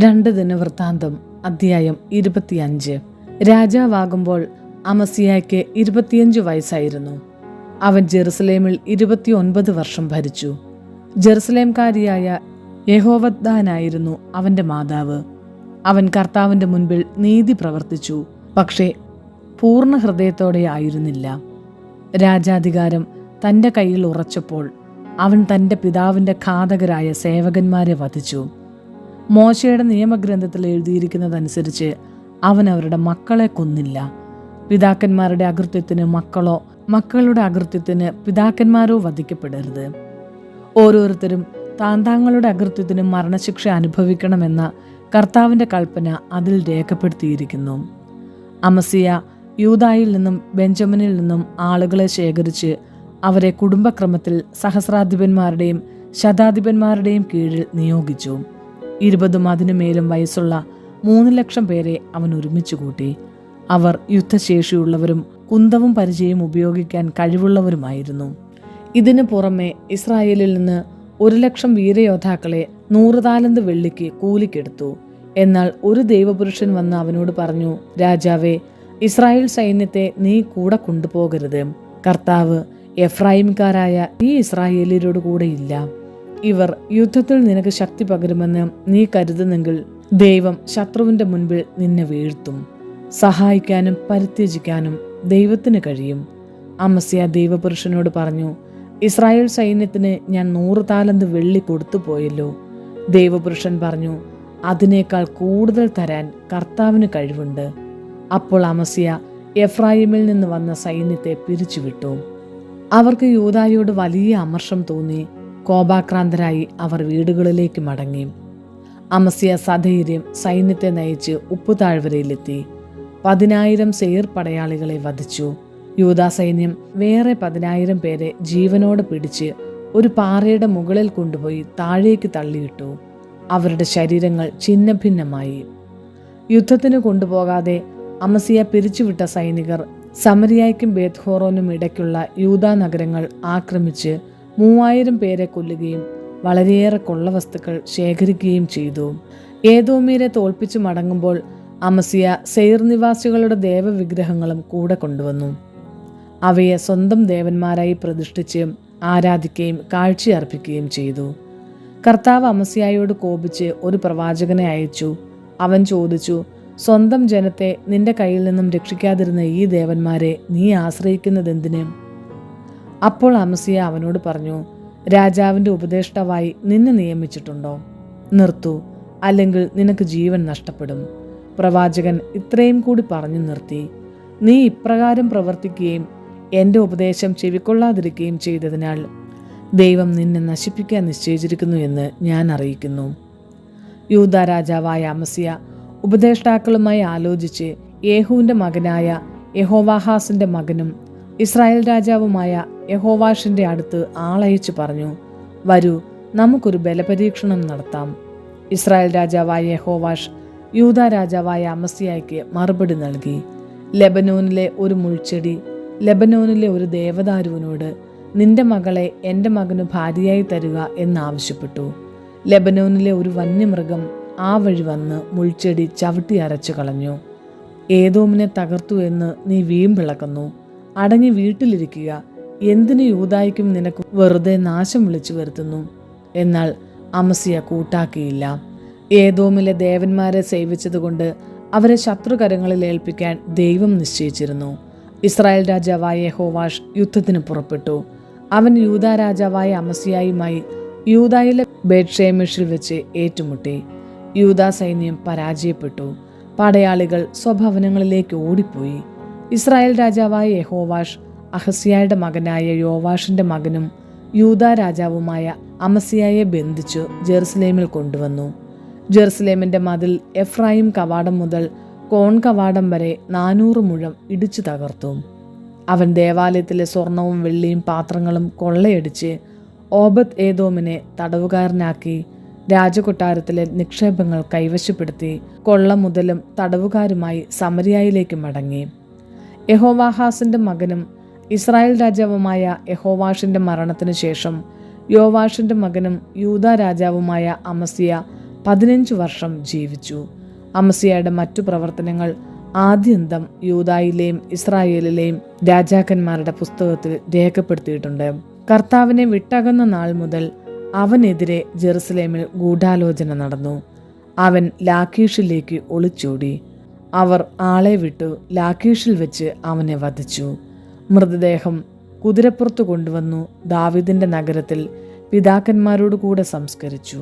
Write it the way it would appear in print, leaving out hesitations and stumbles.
2 ദിനവൃത്താന്തം അധ്യായം 25. രാജാവാകുമ്പോൾ അമസ്യായ്ക്ക് 25 വയസ്സായിരുന്നു. അവൻ ജെറുസലേമിൽ 29 വർഷം ഭരിച്ചു. ജെറുസലേംകാരിയായ യഹോവദ്ദാനായിരുന്നു അവന്റെ മാതാവ്. അവൻ കർത്താവിന്റെ മുൻപിൽ നീതി പ്രവർത്തിച്ചു, പക്ഷേ പൂർണ്ണ ഹൃദയത്തോടെ ആയിരുന്നില്ല. രാജാധികാരം തൻ്റെ കയ്യിൽ ഉറച്ചപ്പോൾ അവൻ തൻ്റെ പിതാവിൻ്റെ ഘാതകരായ സേവകന്മാരെ വധിച്ചു. മോശയുടെ നിയമഗ്രന്ഥത്തിൽ എഴുതിയിരിക്കുന്നതനുസരിച്ച് അവൻ അവരുടെ മക്കളെ കൊന്നില്ല. പിതാക്കന്മാരുടെ അകൃത്യത്തിന് മക്കളോ മക്കളുടെ അകൃത്യത്തിന് പിതാക്കന്മാരോ വധിക്കപ്പെടരുത്. ഓരോരുത്തരും താന്താങ്ങളുടെ അകൃത്യത്തിന് മരണശിക്ഷ അനുഭവിക്കണമെന്ന കർത്താവിൻ്റെ കൽപ്പന അതിൽ രേഖപ്പെടുത്തിയിരിക്കുന്നു. അമസ്യ യൂദായിൽ നിന്നും ബെഞ്ചമിനിൽ നിന്നും ആളുകളെ ശേഖരിച്ച് അവരെ കുടുംബക്രമത്തിൽ സഹസ്രാധിപന്മാരുടെയും ശതാധിപന്മാരുടെയും കീഴിൽ നിയോഗിച്ചു. 20 അതിനുമേലും വയസ്സുള്ള 3 ലക്ഷം പേരെ അവൻ ഒരുമിച്ച് കൂട്ടി. അവർ യുദ്ധശേഷിയുള്ളവരും കുന്തവും പരിചയം ഉപയോഗിക്കാൻ കഴിവുള്ളവരുമായിരുന്നു. ഇതിനു പുറമെ ഇസ്രായേലിൽ നിന്ന് 1 ലക്ഷം വീരയോദ്ധാക്കളെ 100 താലന്ത് വെള്ളിക്ക് കൂലിക്കെടുത്തു. എന്നാൽ ഒരു ദൈവപുരുഷൻ വന്ന് അവനോട് പറഞ്ഞു, രാജാവേ, ഇസ്രായേൽ സൈന്യത്തെ നീ കൂടെ കൊണ്ടുപോകരുത്. കർത്താവ് എഫ്രായിംകാരായ ഈ ഇസ്രായേലിയരോട് കൂടെയില്ല. ഇവർ യുദ്ധത്തിൽ നിനക്ക് ശക്തി പകരുമെന്ന് നീ കരുതുന്നെങ്കിൽ ദൈവം ശത്രുവിന്റെ മുൻപിൽ നിന്നെ വീഴ്ത്തും. സഹായിക്കാനും പരിത്യജിക്കാനും ദൈവത്തിന് കഴിയും. അമസ്യ ദൈവപുരുഷനോട് പറഞ്ഞു, ഇസ്രായേൽ സൈന്യത്തിന് ഞാൻ 100 താലന്ത് വെള്ളി കൊടുത്തു പോയല്ലോ. ദൈവപുരുഷൻ പറഞ്ഞു, അതിനേക്കാൾ കൂടുതൽ തരാൻ കർത്താവിന് കഴിവുണ്ട്. അപ്പോൾ അമസ്യ എഫ്രായിമിൽ നിന്ന് വന്ന സൈന്യത്തെ പിരിച്ചുവിട്ടു. അവർക്ക് യൂദായോട് വലിയ അമർഷം തോന്നി. കോപാക്രാന്തരായി അവർ വീടുകളിലേക്ക് മടങ്ങി. അമസ്യ സധൈര്യം സൈന്യത്തെ നയിച്ച് ഉപ്പുതാഴ്വരയിലെത്തി 10,000 സെയർ പടയാളികളെ വധിച്ചു. യൂദാ സൈന്യം വേറെ 10,000 പേരെ ജീവനോടെ പിടിച്ച് ഒരു പാറയുടെ മുകളിൽ കൊണ്ടുപോയി താഴേക്ക് തള്ളിയിട്ടു. അവരുടെ ശരീരങ്ങൾ ഛിന്നഭിന്നമായി. യുദ്ധത്തിന് കൊണ്ടുപോകാതെ അമസ്യ പിരിച്ചുവിട്ട സൈനികർ സമരിയായ്ക്കും ബേത്ത്ഹോറോനും ഇടയ്ക്കുള്ള യൂദാ നഗരങ്ങൾ ആക്രമിച്ച് 3000 പേരെ കൊല്ലുകയും വളരെയേറെ കൊള്ളവസ്തുക്കൾ ശേഖരിക്കുകയും ചെയ്തു. ഏദോമ്യരെ തോൽപ്പിച്ചു മടങ്ങുമ്പോൾ അമസ്യ സെയർ നിവാസികളുടെ ദേവവിഗ്രഹങ്ങളും കൂടെ കൊണ്ടുവന്നു. അവയെ സ്വന്തം ദേവന്മാരായി പ്രതിഷ്ഠിച്ച് ആരാധിക്കുകയും കാഴ്ചയർപ്പിക്കുകയും ചെയ്തു. കർത്താവ് അമസ്യായോട് കോപിച്ച് ഒരു പ്രവാചകനെ അയച്ചു. അവൻ ചോദിച്ചു, സ്വന്തം ജനത്തെ നിന്റെ കയ്യിൽ നിന്നും രക്ഷിക്കാതിരുന്ന ഈ ദേവന്മാരെ നീ ആശ്രയിക്കുന്നതെന്തിന്? അപ്പോൾ അമസ്യ അവനോട് പറഞ്ഞു, രാജാവിൻ്റെ ഉപദേഷ്ടാവായി നിന്നെ നിയമിച്ചിട്ടുണ്ടോ? നിർത്തൂ, അല്ലെങ്കിൽ നിനക്ക് ജീവൻ നഷ്ടപ്പെടും. പ്രവാചകൻ ഇത്രയും കൂടി പറഞ്ഞു നിർത്തി. നീ ഇപ്രകാരം പ്രവർത്തിക്കുകയും എൻ്റെ ഉപദേശം ചെവിക്കൊള്ളാതിരിക്കുകയും ചെയ്തതിനാൽ ദൈവം നിന്നെ നശിപ്പിക്കാൻ നിശ്ചയിച്ചിരിക്കുന്നു എന്ന് ഞാൻ അറിയിക്കുന്നു. യൂദാ രാജാവായ അമസ്യ ഉപദേഷ്ടാക്കളുമായി ആലോചിച്ച് യേഹൂവിൻ്റെ മകനായ യഹോവാഹാസിൻ്റെ മകനും ഇസ്രായേൽ രാജാവുമായ യഹോവാഷിൻ്റെ അടുത്ത് ആളയച്ചു പറഞ്ഞു, വരൂ, നമുക്കൊരു ബലപരീക്ഷണം നടത്താം. ഇസ്രായേൽ രാജാവായ യഹോവാഷ് യൂദാ രാജാവായ അമസ്യായ്ക്ക് മറുപടി നൽകി. ലെബനോനിലെ ഒരു മുൾച്ചെടി ലെബനോനിലെ ഒരു ദേവദാരുവിനോട് നിന്റെ മകളെ എൻ്റെ മകന് ഭാര്യയായി തരുക എന്നാവശ്യപ്പെട്ടു. ലെബനോനിലെ ഒരു വന്യമൃഗം ആ വഴി വന്ന് മുൾച്ചെടി ചവിട്ടി അരച്ചു കളഞ്ഞു. ഏദോമിനെ തകർത്തു എന്ന് നീ വീമ്പിളക്കുന്നു. അടങ്ങി വീട്ടിലിരിക്കുക. എന്തിനു യൂദായ്ക്കും നിനക്ക് വെറുതെ നാശം വിളിച്ചു വരുത്തുന്നു? എന്നാൽ അമസ്യ കൂട്ടാക്കിയില്ല. ഏദോമിലെ ദേവന്മാരെ സേവിച്ചതുകൊണ്ട് അവരെ ശത്രുകരങ്ങളിൽ ഏൽപ്പിക്കാൻ ദൈവം നിശ്ചയിച്ചിരുന്നു. ഇസ്രായേൽ രാജാവായ യഹോവാഷ് യുദ്ധത്തിന് പുറപ്പെട്ടു. അവൻ യൂദാ രാജാവായ അമസ്യായുമായി യൂദായിലെ ബേത്ത്ഷേമെഷിൽ വെച്ച് ഏറ്റുമുട്ടി. യൂദാ സൈന്യം പരാജയപ്പെട്ടു. പടയാളികൾ സ്വഭവനങ്ങളിലേക്ക് ഓടിപ്പോയി. ഇസ്രായേൽ രാജാവായ യഹോവാഷ് അഹസ്യായുടെ മകനായ യോവാഷിന്റെ മകനും യൂദാ രാജാവുമായ അമസ്യായെ ബന്ധിച്ചു ജെറുസലേമിൽ കൊണ്ടുവന്നു. ജെറുസലേമിന്റെ മതിൽ എഫ്രായിം കവാടം മുതൽ കോൺ കവാടം വരെ 400 മുഴം ഇടിച്ചു തകർത്തു. അവൻ ദേവാലയത്തിലെ സ്വർണവും വെള്ളിയും പാത്രങ്ങളും കൊള്ളയടിച്ച് ഓബദ് ഏദോമിനെ തടവുകാരനാക്കി രാജകൊട്ടാരത്തിലെ നിക്ഷേപങ്ങൾ കൈവശപ്പെടുത്തി കൊള്ള മുതലും തടവുകാരുമായി സമരിയായിലേക്ക് മടങ്ങി. യഹോവാഹാസിന്റെ മകനും ഇസ്രായേൽ രാജാവുമായ യഹോവാഷിന്റെ മരണത്തിനു ശേഷം യോവാഷിന്റെ മകനും യൂദാ രാജാവുമായ അമസ്യ 15 വർഷം ജീവിച്ചു. അമസ്യായുടെ മറ്റു പ്രവർത്തനങ്ങൾ ആദ്യന്തം യൂദായിലെയും ഇസ്രായേലിലെയും രാജാക്കന്മാരുടെ പുസ്തകത്തിൽ രേഖപ്പെടുത്തിയിട്ടുണ്ട്. കർത്താവിനെ വിട്ടകന്ന നാൾ മുതൽ അവനെതിരെ ജെറുസലേമിൽ ഗൂഢാലോചന നടന്നു. അവൻ ലാഖീഷിലേക്ക് ഒളിച്ചോടി. അവർ ആളെ വിട്ടു ലാഖീഷിൽ വെച്ച് അവനെ വധിച്ചു. മൃതദേഹം കുതിരപ്പുറത്ത് കൊണ്ടുവന്നു ദാവീദിന്റെ നഗരത്തിൽ പിതാക്കന്മാരോട് കൂടെ സംസ്കരിച്ചു.